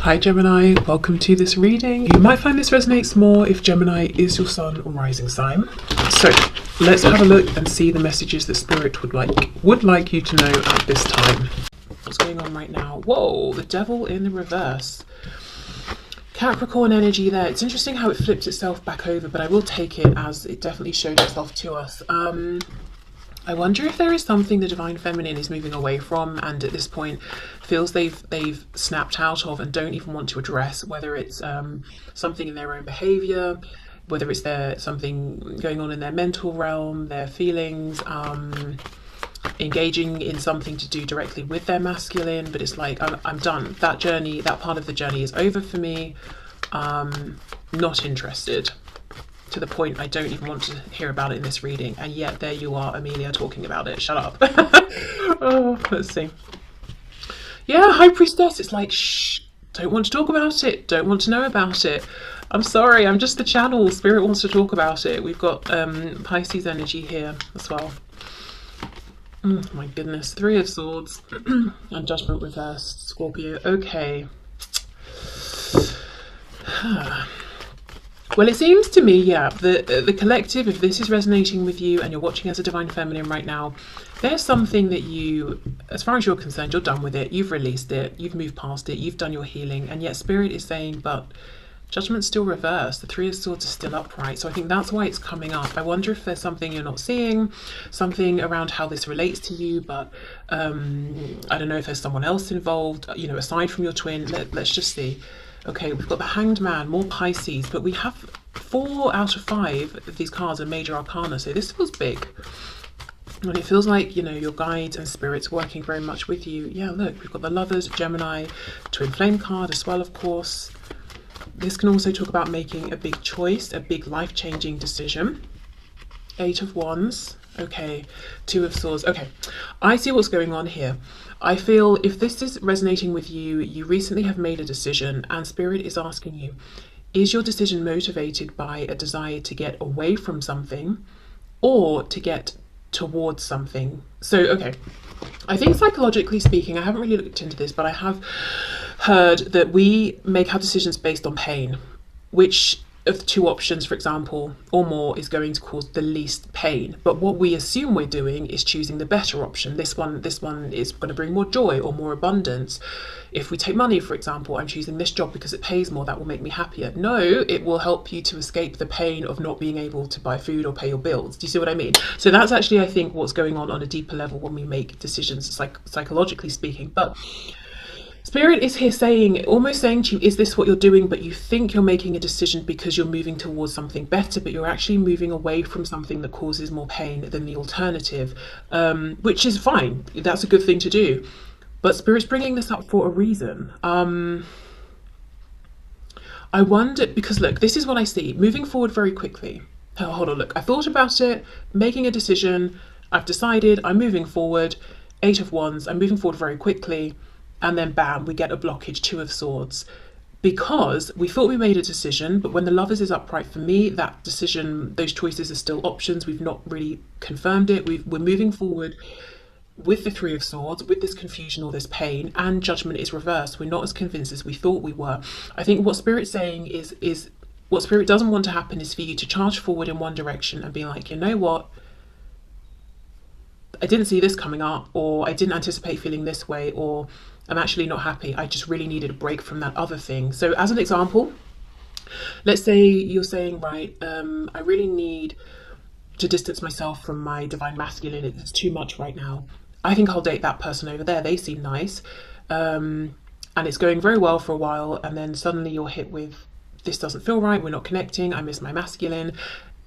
Hi Gemini, welcome to this reading. You might find this resonates more if Gemini is your sun or rising sign. So let's have a look and see the messages that Spirit would like you to know at this time. What's going on right now? Whoa, the Devil in the reverse. Capricorn energy there. It's interesting how it flipped itself back over, but I will take it as it definitely showed itself to us. I wonder if there is something the Divine Feminine is moving away from and at this point feels they've snapped out of and don't even want to address, whether it's something in their own behaviour, whether it's something going on in their mental realm, their feelings, engaging in something to do directly with their masculine, but it's like, I'm done. That journey, that part of the journey is over for me. Not interested. To the point I don't even want to hear about it in this reading, and yet there you are, Amelia, talking about it. Shut up. Oh, let's see. Yeah, High Priestess. It's like, shh, don't want to talk about it, don't want to know about it. I'm sorry, I'm just the channel. Spirit wants to talk about it. We've got Pisces energy here as well. Oh my goodness. Three of Swords and Judgment reversed. Scorpio. Okay. Well, it seems to me, yeah, the collective, if this is resonating with you and you're watching as a Divine Feminine right now, there's something that you, as far as you're concerned, you're done with it, you've released it, you've moved past it, you've done your healing, and yet Spirit is saying, but Judgment's still reversed, the Three of Swords is still upright, so I think that's why it's coming up. I wonder if there's something you're not seeing, something around how this relates to you, but I don't know if there's someone else involved, you know, aside from your twin. Let's just see. Okay, we've got the Hanged Man, more Pisces, but we have 4 out of 5 of these cards are major arcana, so this feels big. And it feels like, you know, your guides and spirits working very much with you. Yeah, look, we've got the Lovers, Gemini, Twin Flame card as well, of course. This can also talk about making a big choice, a big life-changing decision. 8 of Wands. Okay, 2 of Swords. Okay, I see what's going on here. I feel if this is resonating with you, you recently have made a decision and Spirit is asking you, is your decision motivated by a desire to get away from something or to get towards something? So, okay, I think psychologically speaking, I haven't really looked into this, but I have heard that we make our decisions based on pain, which of the 2 options, for example, or more, is going to cause the least pain. But what we assume we're doing is choosing the better option. This one is going to bring more joy or more abundance. If we take money, for example, I'm choosing this job because it pays more, that will make me happier. No, it will help you to escape the pain of not being able to buy food or pay your bills. Do you see what I mean? So that's actually, I think, what's going on a deeper level when we make decisions, psychologically speaking. But Spirit is here saying, almost saying to you, is this what you're doing? But you think you're making a decision because you're moving towards something better, but you're actually moving away from something that causes more pain than the alternative, which is fine. That's a good thing to do. But Spirit's bringing this up for a reason. I wonder, because look, this is what I see. Moving forward very quickly. Oh, hold on, look, I thought about it, making a decision. I've decided I'm moving forward. 8 of Wands, I'm moving forward very quickly. And then bam, we get a blockage, 2 of Swords. Because we thought we made a decision, but when the Lovers is upright, for me, that decision, those choices are still options. We've not really confirmed it. We're moving forward with the 3 of Swords, with this confusion or this pain, and Judgment is reversed. We're not as convinced as we thought we were. I think what Spirit's saying is what Spirit doesn't want to happen is for you to charge forward in one direction and be like, you know what? I didn't see this coming up, or I didn't anticipate feeling this way, or I'm actually not happy. I just really needed a break from that other thing. So as an example, let's say you're saying, right, I really need to distance myself from my divine masculine. It's too much right now. I think I'll date that person over there. They seem nice. And it's going very well for a while. And then suddenly you're hit with, this doesn't feel right. We're not connecting. I miss my masculine.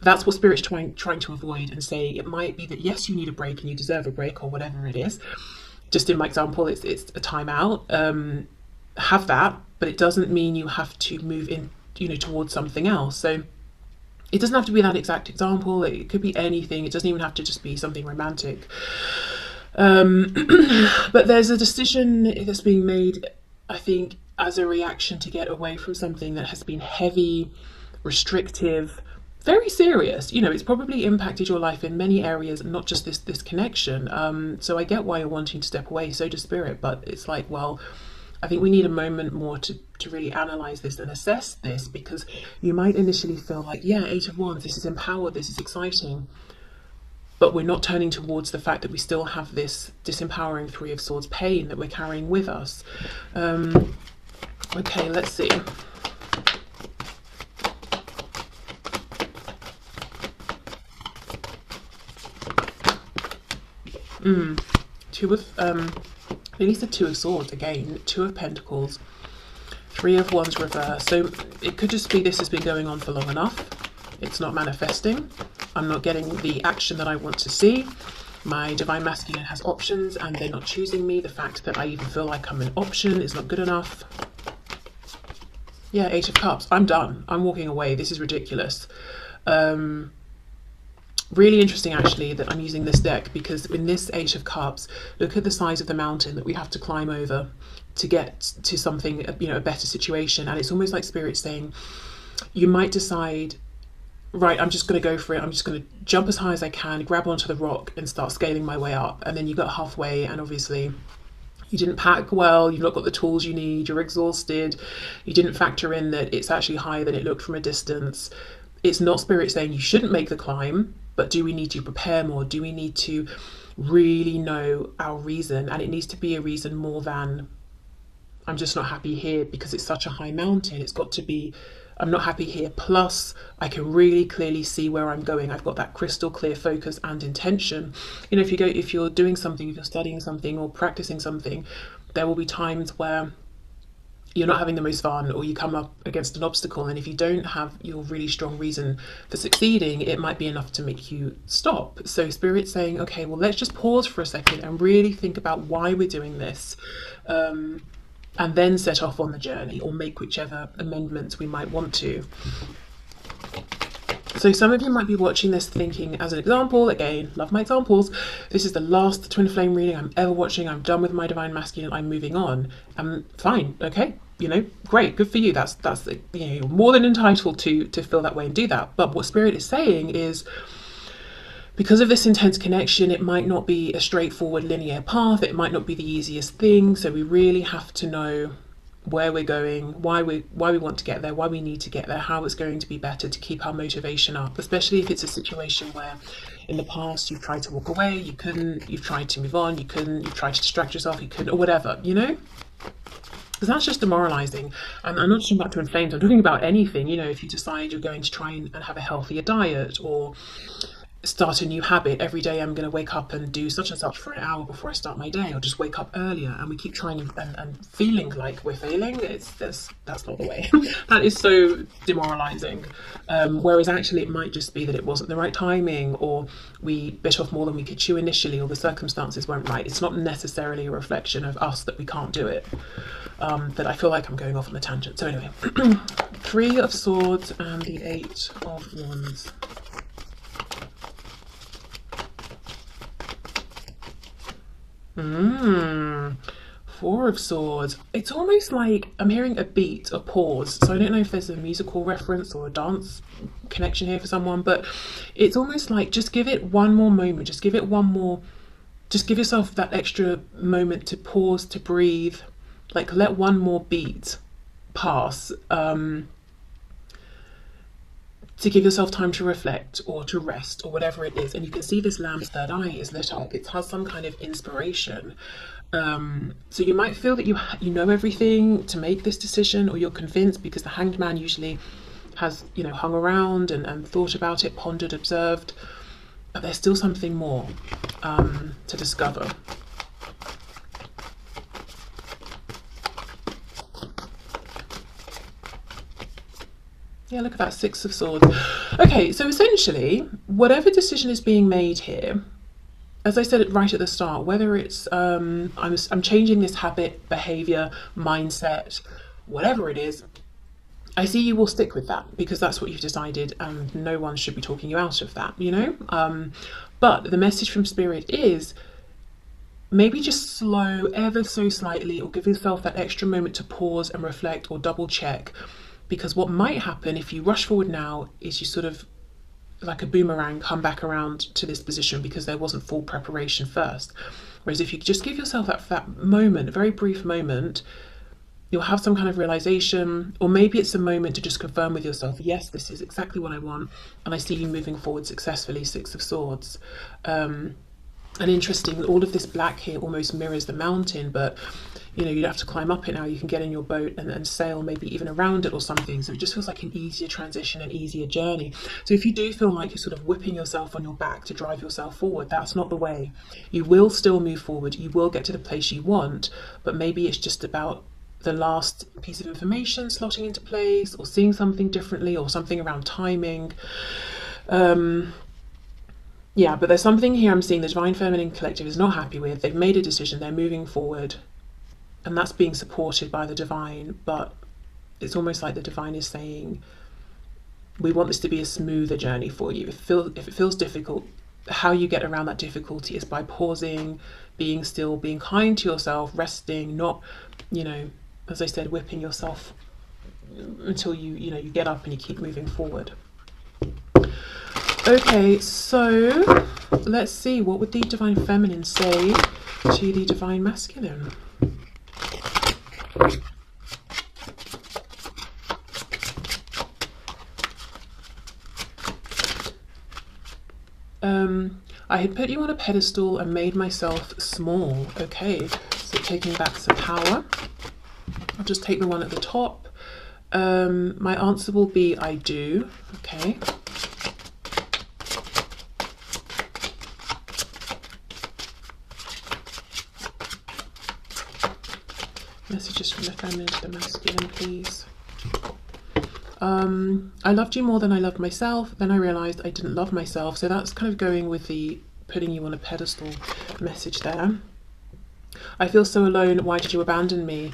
That's what Spirit's trying to avoid and say it might be that, yes, you need a break and you deserve a break or whatever it is. Just in my example, it's a timeout. Have that, but it doesn't mean you have to move in, you know, towards something else. So it doesn't have to be that exact example. It could be anything. It doesn't even have to just be something romantic. But there's a decision that's being made, I think, as a reaction to get away from something that has been heavy, restrictive, very serious. You know, it's probably impacted your life in many areas, not just this connection. So I get why you're wanting to step away, so does Spirit, but it's like, well, I think we need a moment more to really analyze this and assess this, because you might initially feel like, yeah, Eight of Wands, this is empowered, this is exciting, but we're not turning towards the fact that we still have this disempowering Three of Swords pain that we're carrying with us. Okay, let's see. Two of, at least the Two of Swords again, Two of Pentacles, Three of Wands reverse. So it could just be this has been going on for long enough. It's not manifesting. I'm not getting the action that I want to see. My Divine Masculine has options and they're not choosing me. The fact that I even feel like I'm an option is not good enough. Yeah, Eight of Cups. I'm done. I'm walking away. This is ridiculous. Really interesting actually that I'm using this deck, because in this Eight of Cups, look at the size of the mountain that we have to climb over to get to something, you know, a better situation. And it's almost like Spirit saying, you might decide, right, I'm just going to go for it. I'm just going to jump as high as I can, grab onto the rock and start scaling my way up. And then you got halfway and obviously you didn't pack well, you've not got the tools you need, you're exhausted, you didn't factor in that it's actually higher than it looked from a distance. It's not Spirit saying you shouldn't make the climb, but do we need to prepare more? Do we need to really know our reason? And it needs to be a reason more than, I'm just not happy here because it's such a high mountain. It's got to be, I'm not happy here, plus I can really clearly see where I'm going. I've got that crystal clear focus and intention. You know, if you're doing something, if you're studying something or practicing something, there will be times where you're not having the most fun, or you come up against an obstacle, and if you don't have your really strong reason for succeeding, it might be enough to make you stop. So Spirit's saying, okay, well, let's just pause for a second and really think about why we're doing this, and then set off on the journey, or make whichever amendments we might want to. So some of you might be watching this thinking, as an example, again, love my examples, this is the last twin flame reading I'm ever watching, I'm done with my Divine Masculine, I'm moving on. Fine, okay, you know, great, good for you. That's you know, you're more than entitled to feel that way and do that. But what Spirit is saying is, because of this intense connection, it might not be a straightforward linear path, it might not be the easiest thing, so we really have to know where we're going, why we want to get there, why we need to get there, how it's going to be better to keep our motivation up, especially if it's a situation where in the past you've tried to walk away, you couldn't, you've tried to move on, you couldn't, you've tried to distract yourself, you couldn't, or whatever, you know? Because that's just demoralizing. And I'm not talking about twin flames, I'm talking about anything. You know, if you decide you're going to try and have a healthier diet, or start a new habit. Every day I'm going to wake up and do such and such for an hour before I start my day, or just wake up earlier, and we keep trying and feeling like we're failing. That's not the way. That is so demoralizing. Whereas actually it might just be that it wasn't the right timing, or we bit off more than we could chew initially, or the circumstances weren't right. It's not necessarily a reflection of us that we can't do it. But I feel like I'm going off on a tangent. So anyway, Three of Swords and the Eight of Wands. Four of Swords. It's almost like I'm hearing a beat, a pause. So I don't know if there's a musical reference or a dance connection here for someone, but it's almost like just give it one more moment. Just give it one more. Just give yourself that extra moment to pause, to breathe. Like let one more beat pass. To give yourself time to reflect or to rest or whatever it is. And you can see this lamb's third eye is lit up. It has some kind of inspiration. So you might feel that you know everything to make this decision, or you're convinced, because the Hanged Man usually has, you know, hung around and thought about it, pondered, observed. But there's still something more to discover. Yeah, look at that, Six of Swords. Okay, so essentially, whatever decision is being made here, as I said it right at the start, whether it's I'm changing this habit, behavior, mindset, whatever it is, I see you will stick with that because that's what you've decided, and no one should be talking you out of that, you know? But the message from Spirit is maybe just slow ever so slightly, or give yourself that extra moment to pause and reflect or double check. Because what might happen if you rush forward now is you sort of, like a boomerang, come back around to this position because there wasn't full preparation first. Whereas if you just give yourself that moment, a very brief moment, You'll have some kind of realization, or maybe it's a moment to just confirm with yourself, yes, this is exactly what I want, and I see you moving forward successfully. Six of Swords. And interesting, all of this black here almost mirrors the mountain, but you know, you'd have to climb up it now. You can get in your boat and sail maybe even around it or something. So it just feels like an easier transition, an easier journey. So if you do feel like you're sort of whipping yourself on your back to drive yourself forward, that's not the way. You will still move forward. You will get to the place you want, but maybe it's just about the last piece of information slotting into place, or seeing something differently, or something around timing. Yeah, but there's something here I'm seeing the Divine Feminine Collective is not happy with. They've made a decision, they're moving forward, and that's being supported by the Divine, but it's almost like the Divine is saying, we want this to be a smoother journey for you. If it feels difficult, how you get around that difficulty is by pausing, being still, being kind to yourself, resting, not, you know, as I said, whipping yourself until you get up and you keep moving forward. Okay, so let's see, what would the Divine Feminine say to the Divine Masculine? I had put you on a pedestal and made myself small. Okay, so taking back some power. I'll just take the one at the top. My answer will be I do. Okay. Messages from the feminine to the masculine, please. I loved you more than I loved myself. Then I realized I didn't love myself. So that's kind of going with the putting you on a pedestal message there. I feel so alone. Why did you abandon me?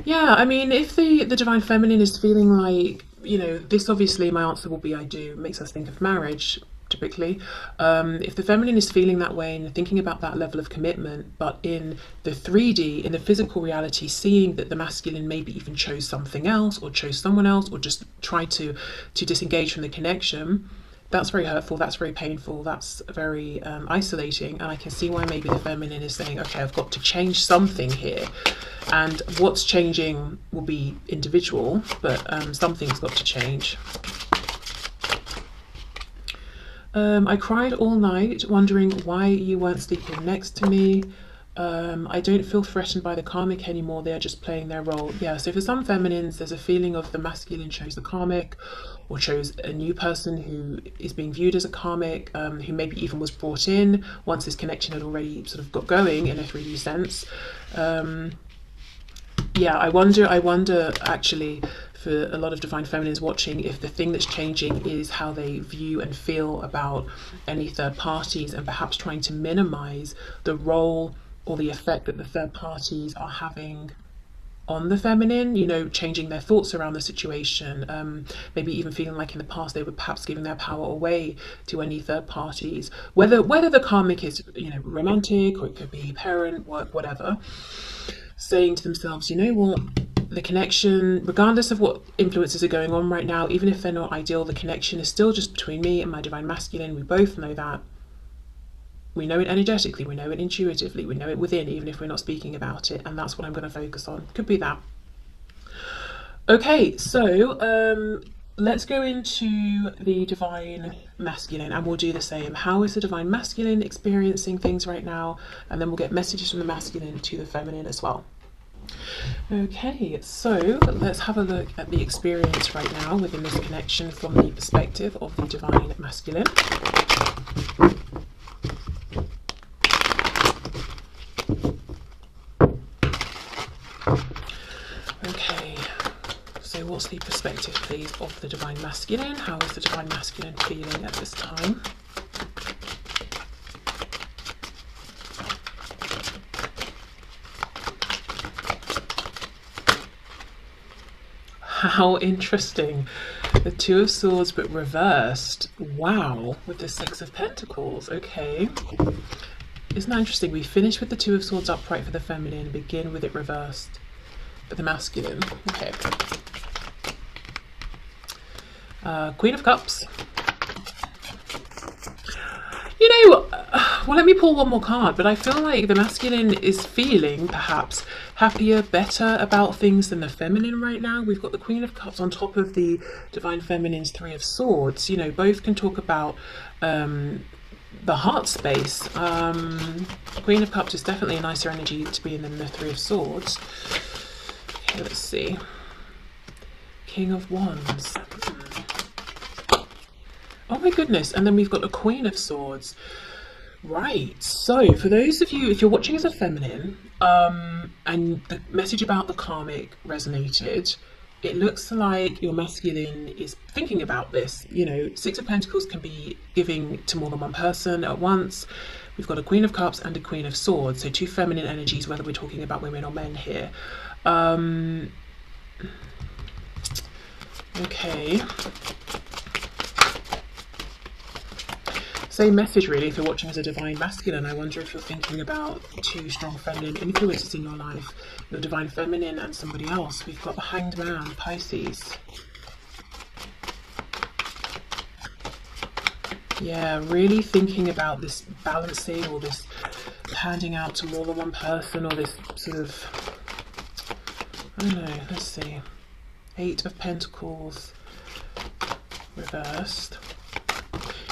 Yeah, I mean, if the Divine Feminine is feeling like, you know, this, obviously my answer will be I do. It makes us think of marriage, typically. If the feminine is feeling that way and thinking about that level of commitment, but in the 3D, in the physical reality, seeing that the masculine maybe even chose something else, or chose someone else, or just tried to disengage from the connection, that's very hurtful, that's very painful, that's very isolating. And I can see why maybe the feminine is saying, okay, I've got to change something here. And what's changing will be individual, but something's got to change. I cried all night, wondering why you weren't sleeping next to me. I don't feel threatened by the karmic anymore. They're just playing their role. Yeah, so for some feminines, there's a feeling of the masculine chose the karmic, or chose a new person who is being viewed as a karmic, who maybe even was brought in once this connection had already sort of got going in a 3D sense. Yeah, I wonder actually, for a lot of Divine Feminines watching, if the thing that's changing is how they view and feel about any third parties, and perhaps trying to minimize the role or the effect that the third parties are having on the feminine, you know, changing their thoughts around the situation, maybe even feeling like in the past they were perhaps giving their power away to any third parties, whether the karmic is, you know, romantic, or it could be parent, work, whatever, saying to themselves, you know what, the connection, regardless of what influences are going on right now, even if they're not ideal, the connection is still just between me and my Divine Masculine. We both know that. We know it energetically, we know it intuitively, we know it within, even if we're not speaking about it, and that's what I'm going to focus on. Could be that. Okay, so let's go into the Divine Masculine, and we'll do the same. How is the Divine Masculine experiencing things right now? And then we'll get messages from the masculine to the feminine as well. Okay, so let's have a look at the experience right now within this connection from the perspective of the Divine Masculine. Okay, so what's the perspective, please, of the Divine Masculine? How is the Divine Masculine feeling at this time? How interesting. The Two of Swords, but reversed. Wow, with the Six of Pentacles. Okay. Isn't that interesting? We finish with the Two of Swords upright for the feminine and begin with it reversed for the masculine. Okay. Queen of Cups. You know, Well, let me pull one more card, but I feel like the masculine is feeling perhaps happier, better about things than the feminine right now. We've got the Queen of Cups on top of the Divine Feminine's Three of Swords. You know, both can talk about the heart space. Queen of Cups is definitely a nicer energy to be in than the Three of Swords. Okay, let's see. King of Wands. Oh my goodness, and then we've got the Queen of Swords. Right, so for those of you, if you're watching as a feminine, and the message about the karmic resonated, it looks like your masculine is thinking about this. You know, Six of Pentacles can be giving to more than one person at once. We've got a Queen of Cups and a Queen of Swords, so two feminine energies, whether we're talking about women or men here. Okay. Same message really if you're watching as a divine masculine. I wonder if you're thinking about two strong feminine influences in your life, your divine feminine and somebody else. We've got the Hanged Man, Pisces. Yeah, really thinking about this balancing or this handing out to more than one person, or this sort of, I don't know, let's see. Eight of Pentacles reversed.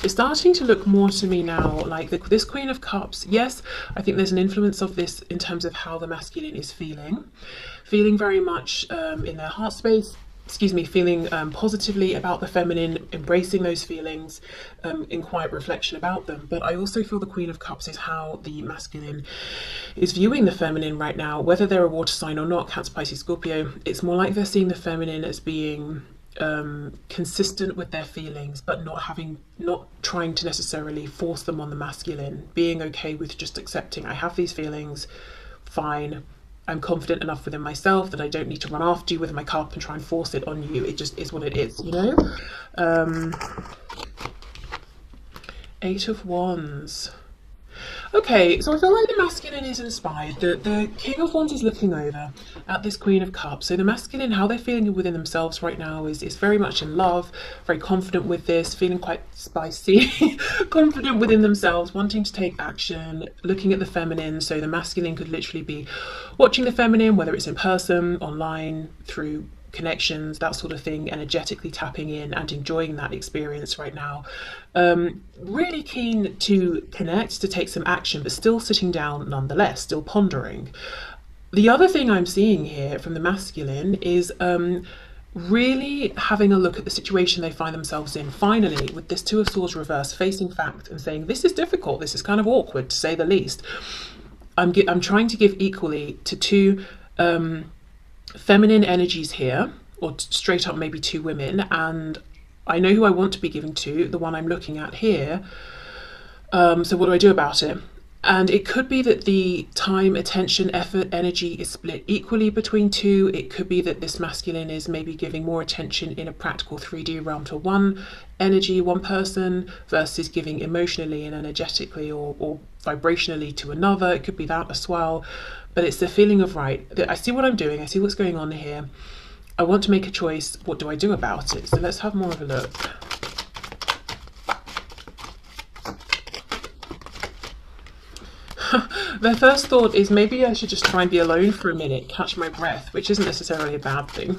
It's starting to look more to me now like this Queen of Cups. Yes, I think there's an influence of this in terms of how the masculine is feeling very much in their heart space, excuse me, feeling positively about the feminine, embracing those feelings in quiet reflection about them. But I also feel the Queen of Cups is how the masculine is viewing the feminine right now, whether they're a water sign or not, Cancer, Pisces, Scorpio. It's more like they're seeing the feminine as being consistent with their feelings, but not trying to necessarily force them on the masculine, being okay with just accepting, I have these feelings, fine, I'm confident enough within myself that I don't need to run after you with my cup and try and force it on you. It just is what it is, you know. Eight of Wands. Okay, so I feel like the masculine is inspired. The King of Wands is looking over at this Queen of Cups. So the masculine, how they're feeling within themselves right now is very much in love, very confident with this, feeling quite spicy, confident within themselves, wanting to take action, looking at the feminine. So the masculine could literally be watching the feminine, whether it's in person, online, through connections, that sort of thing, energetically tapping in and enjoying that experience right now. Really keen to connect, to take some action, but still sitting down nonetheless, still pondering. The other thing I'm seeing here from the masculine is really having a look at the situation they find themselves in, finally, with this Two of Swords reverse, facing fact and saying, this is difficult, this is kind of awkward to say the least. I'm trying to give equally to two feminine energies here, or straight up maybe two women, and I know who I want to be giving to, the one I'm looking at here. So what do I do about it? And it could be that the time, attention, effort, energy is split equally between two. It could be that this masculine is maybe giving more attention in a practical 3D realm to one energy, one person, versus giving emotionally and energetically or vibrationally to another. It could be that as well. But it's the feeling of, right, I see what I'm doing, I see what's going on here. I want to make a choice. What do I do about it? So let's have more of a look. Their first thought is maybe I should just try and be alone for a minute, catch my breath, which isn't necessarily a bad thing.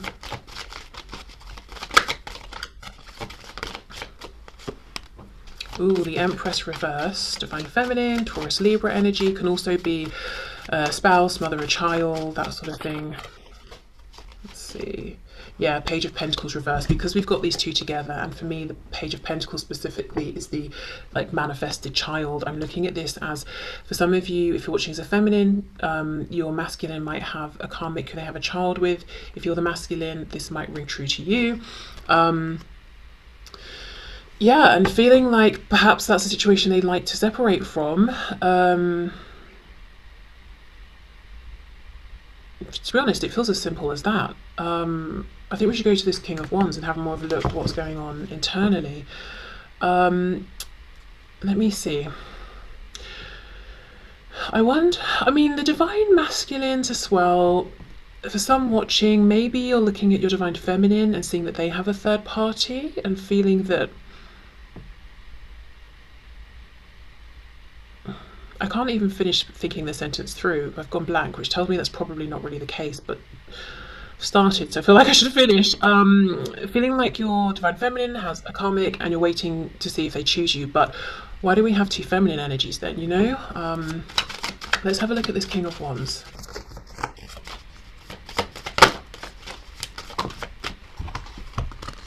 Ooh, the Empress reverse, Divine Feminine, Taurus, Libra energy, can also be a spouse, mother, a child, that sort of thing. Let's see. Yeah, Page of Pentacles reverse, because we've got these two together, and for me the Page of Pentacles specifically is the manifested child. I'm looking at this as, for some of you, if you're watching as a feminine, your masculine might have a karmic who they have a child with. If you're the masculine, this might ring true to you. Yeah, and feeling like perhaps that's a situation they'd like to separate from. To be honest, it feels as simple as that. I think we should go to this King of Wands and have more of a look at what's going on internally. Let me see. I mean, the Divine Masculines as well, for some watching, maybe you're looking at your Divine Feminine and seeing that they have a third party and feeling that I can't even finish thinking the sentence through. I've gone blank, which tells me that's probably not really the case, but I've started, so I feel like I should finish. Feeling like your divine feminine has a karmic and you're waiting to see if they choose you, but why do we have two feminine energies then, you know? Let's have a look at this King of Wands.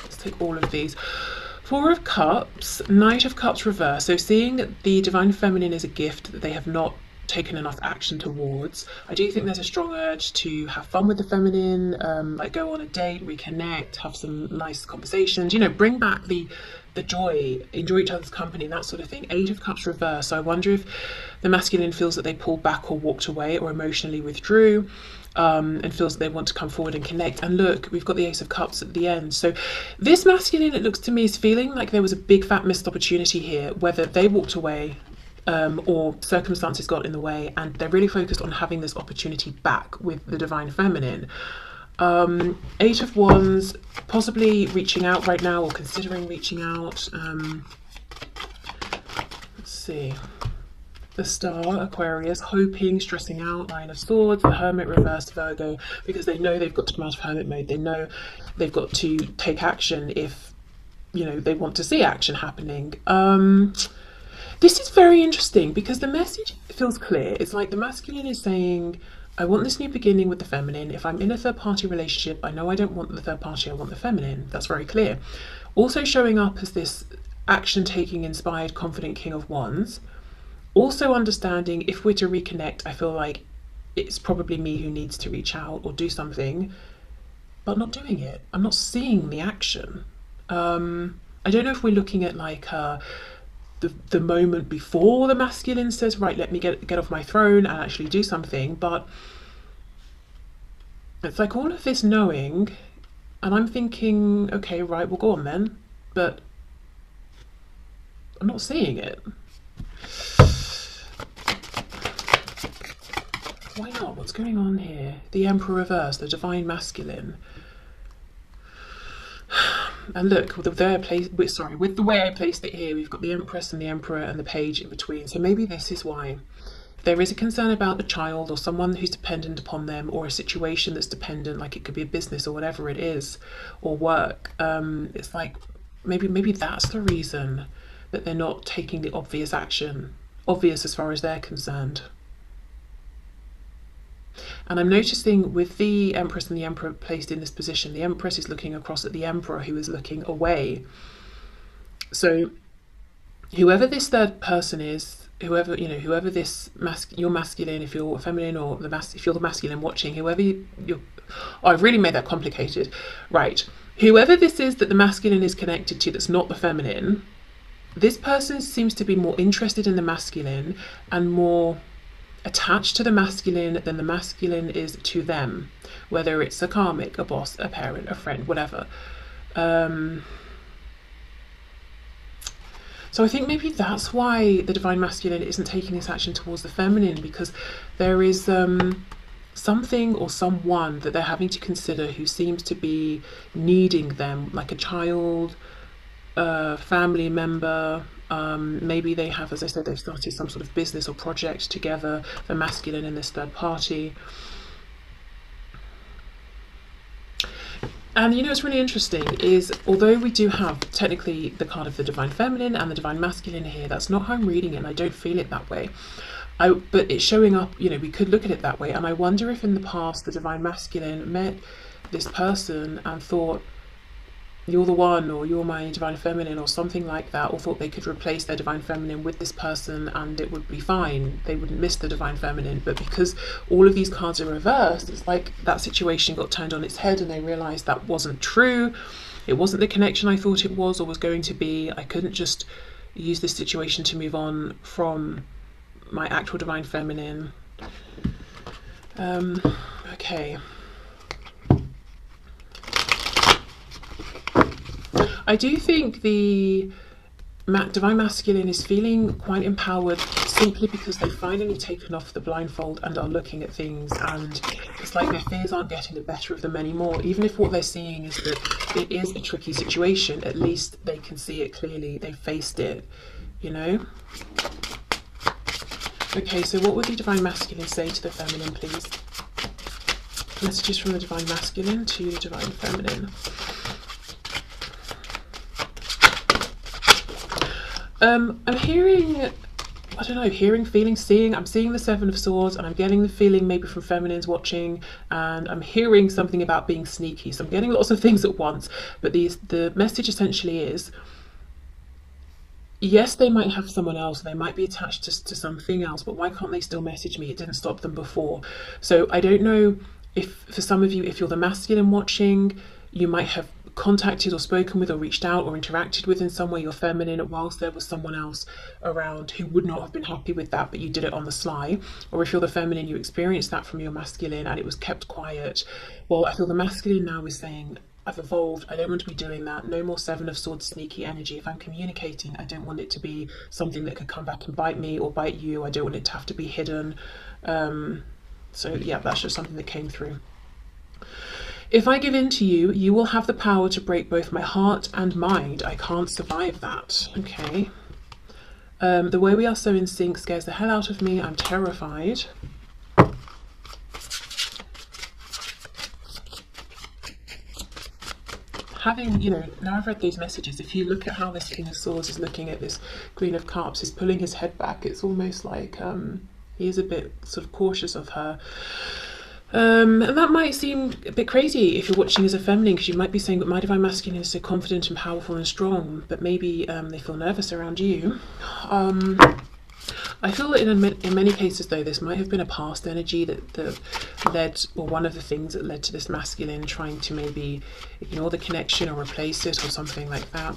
Let's take all of these. Four of Cups, Knight of Cups reverse. So seeing that the divine feminine is a gift that they have not taken enough action towards, I do think there's a strong urge to have fun with the feminine, like go on a date, reconnect, have some nice conversations, you know, bring back the joy, enjoy each other's company, that sort of thing. Eight of Cups reverse. So I wonder if the masculine feels that they pulled back or walked away or emotionally withdrew, and feels that they want to come forward and connect. And look, we've got the Ace of Cups at the end. So this masculine, it looks to me, is feeling like there was a big fat missed opportunity here, whether they walked away or circumstances got in the way, and they're really focused on having this opportunity back with the divine feminine. Eight of Wands, possibly reaching out right now or considering reaching out. Let's see. The Star, Aquarius, hoping, stressing out. Nine of Swords, the Hermit reversed, Virgo, because they know they've got to come out of hermit mode. They know they've got to take action if, you know, they want to see action happening. This is very interesting because the message feels clear. It's like the masculine is saying, I want this new beginning with the feminine. If I'm in a third party relationship, I know I don't want the third party, I want the feminine. That's very clear. Also showing up as this action taking, inspired, confident King of Wands. Also understanding if we're to reconnect, I feel like it's probably me who needs to reach out or do something, but not doing it. I'm not seeing the action. I don't know if we're looking at like the moment before the masculine says, right, let me get off my throne and actually do something, but it's like all of this knowing, and I'm thinking, okay, right, we'll go on then, but I'm not seeing it. Why not? What's going on here? The Emperor reverse, the divine masculine. And look, with the way I placed it here, we've got the Empress and the Emperor and the Page in between. So maybe this is why there is a concern about a child or someone who's dependent upon them, or a situation that's dependent, like it could be a business or whatever it is, or work. It's like maybe that's the reason that they're not taking the obvious action, obvious as far as they're concerned. And I'm noticing with the Empress and the Emperor placed in this position, the Empress is looking across at the Emperor, who is looking away. So whoever this third person is, whoever this you're masculine, if you're feminine, or if you're the masculine watching, whoever you're, oh, I've really made that complicated. Right. Whoever this is that the masculine is connected to that's not the feminine, this person seems to be more interested in the masculine and more attached to the masculine than the masculine is to them, whether it's a karmic, a boss, a parent, a friend, whatever. So I think maybe that's why the divine masculine isn't taking this action towards the feminine, because there is something or someone that they're having to consider who seems to be needing them, like a child, a family member. Maybe they have, as I said, they've started some sort of business or project together, the masculine and this third party. And you know what's really interesting is, although we do have technically the card of the divine feminine and the divine masculine here, that's not how I'm reading it, and I don't feel it that way. But it's showing up, you know, we could look at it that way, and I wonder if in the past the divine masculine met this person and thought, you're the one, or you're my divine feminine, or something like that, or thought they could replace their divine feminine with this person and it would be fine, they wouldn't miss the divine feminine. But because all of these cards are reversed, it's like that situation got turned on its head and they realized that wasn't true, it wasn't the connection I thought it was or was going to be. I couldn't just use this situation to move on from my actual divine feminine. Okay. I do think the divine masculine is feeling quite empowered simply because they've finally taken off the blindfold and are looking at things, and it's like their fears aren't getting the better of them anymore. Even if what they're seeing is that it is a tricky situation, at least they can see it clearly, they faced it, you know. Okay, so what would the Divine Masculine say to the Feminine, please? Messages from the Divine Masculine to the Divine Feminine. I'm hearing, I don't know, hearing, feeling, seeing. I'm seeing the Seven of Swords, and I'm getting the feeling maybe from feminines watching, and I'm hearing something about being sneaky. So I'm getting lots of things at once, but the message essentially is, yes, they might have someone else, they might be attached to something else, but why can't they still message me? It didn't stop them before. So I don't know if, for some of you, if you're the masculine watching, you might have contacted or spoken with or reached out or interacted with in some way your feminine whilst there was someone else around who would not have been happy with that, but you did it on the sly. Or if you're the feminine, you experienced that from your masculine and it was kept quiet. Well, I feel the masculine now is saying, I've evolved, I don't want to be doing that. No more Seven of Swords sneaky energy. If I'm communicating, I don't want it to be something that could come back and bite me or bite you. I don't want it to have to be hidden. So yeah, that's just something that came through. If I give in to you, you will have the power to break both my heart and mind. I can't survive that. Okay. The way we are so in sync scares the hell out of me. I'm terrified. Having, you know, now I've read these messages, if you look at how this King of Swords is looking at this Queen of Cups, he's pulling his head back. It's almost like he is a bit sort of cautious of her. And that might seem a bit crazy if you're watching as a feminine, because you might be saying, but my Divine Masculine is so confident and powerful and strong, but maybe they feel nervous around you. I feel that in many cases, though, this might have been a past energy that led, or one of the things that led to this masculine trying to maybe ignore the connection or replace it or something like that.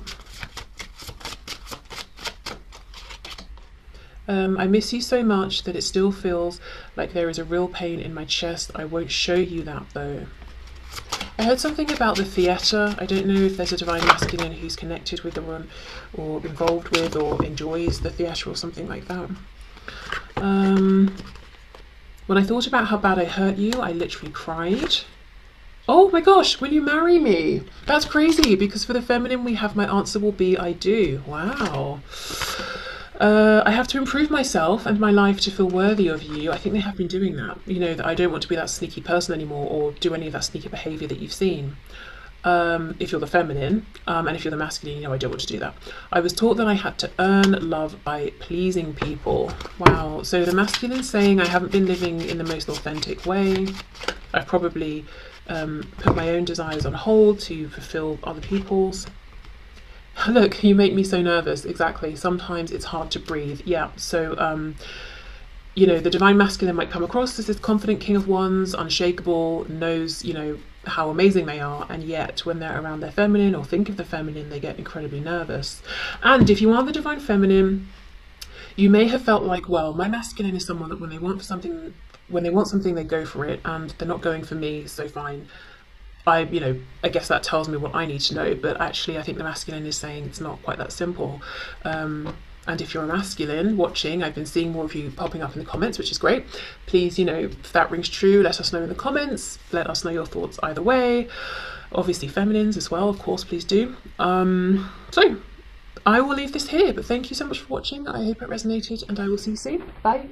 I miss you so much that it still feels like there is a real pain in my chest. I won't show you that, though. I heard something about the theatre. I don't know if there's a Divine Masculine who's connected with or involved with or enjoys the theatre or something like that. When I thought about how bad I hurt you, I literally cried. Oh my gosh, will you marry me? That's crazy, because for the feminine we have my answer will be I do. Wow. I have to improve myself and my life to feel worthy of you. I think they have been doing that. You know, that I don't want to be that sneaky person anymore or do any of that sneaky behaviour that you've seen. If you're the feminine, and if you're the masculine, you know I don't want to do that. I was taught that I had to earn love by pleasing people. Wow. So the masculine saying I haven't been living in the most authentic way. I've probably put my own desires on hold to fulfill other people's. Look, you make me so nervous. Exactly. Sometimes it's hard to breathe. Yeah. So, you know, the Divine Masculine might come across as this confident King of Wands, unshakable, knows, you know, how amazing they are. And yet when they're around their feminine or think of the feminine, they get incredibly nervous. And if you are the Divine Feminine, you may have felt like, well, my masculine is someone that when they want something, they go for it, and they're not going for me, so fine. I guess that tells me what I need to know, but actually I think the masculine is saying it's not quite that simple. And if you're a masculine watching, I've been seeing more of you popping up in the comments, which is great. Please, you know, if that rings true, let us know in the comments. Let us know your thoughts either way. Obviously feminines as well, of course, please do. So I will leave this here, but thank you so much for watching. I hope it resonated, and I will see you soon. Bye.